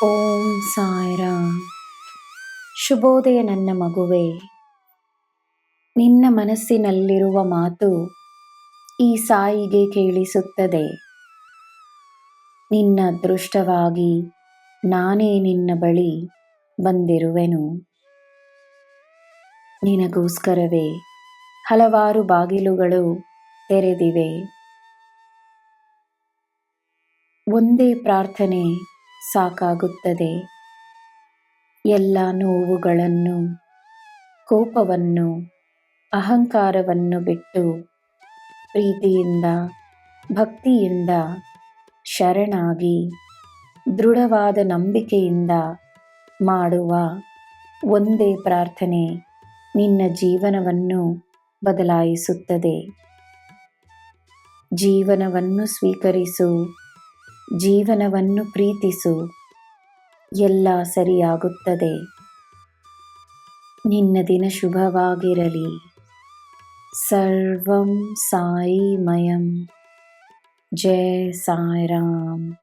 ಓಂ ಸಾಯಿರಾಮ್. ಶುಭೋದಯ ನನ್ನ ಮಗುವೆ. ನಿನ್ನ ಮನಸ್ಸಿನಲ್ಲಿರುವ ಮಾತು ಈ ಸಾಯಿಗೆ ಕೇಳಿಸುತ್ತದೆ. ನಿನ್ನ ಅದೃಷ್ಟವಾಗಿ ನಾನೇ ನಿನ್ನ ಬಳಿ ಬಂದಿರುವೆನು. ನಿನಗೋಸ್ಕರವೇ ಹಲವಾರು ಬಾಗಿಲುಗಳು ತೆರೆದಿವೆ. ಒಂದೇ ಪ್ರಾರ್ಥನೆ ಸಾಕಾಗುತ್ತದೆ. ಎಲ್ಲ ನೋವುಗಳನ್ನು, ಕೋಪವನ್ನು, ಅಹಂಕಾರವನ್ನು ಬಿಟ್ಟು ಪ್ರೀತಿಯಿಂದ, ಭಕ್ತಿಯಿಂದ ಶರಣಾಗಿ ದೃಢವಾದ ನಂಬಿಕೆಯಿಂದ ಮಾಡುವ ಒಂದೇ ಪ್ರಾರ್ಥನೆ ನಿನ್ನ ಜೀವನವನ್ನು ಬದಲಾಯಿಸುತ್ತದೆ. ಜೀವನವನ್ನು ಸ್ವೀಕರಿಸು, ಜೀವನವನ್ನು ಪ್ರೀತಿಸು, ಎಲ್ಲ ಸರಿಯಾಗುತ್ತದೆ. ನಿನ್ನ ದಿನ ಶುಭವಾಗಿರಲಿ. ಸರ್ವಂ ಸಾಯಿಮಯಂ. ಜೈ ಸಾಯಿರಾಮ್.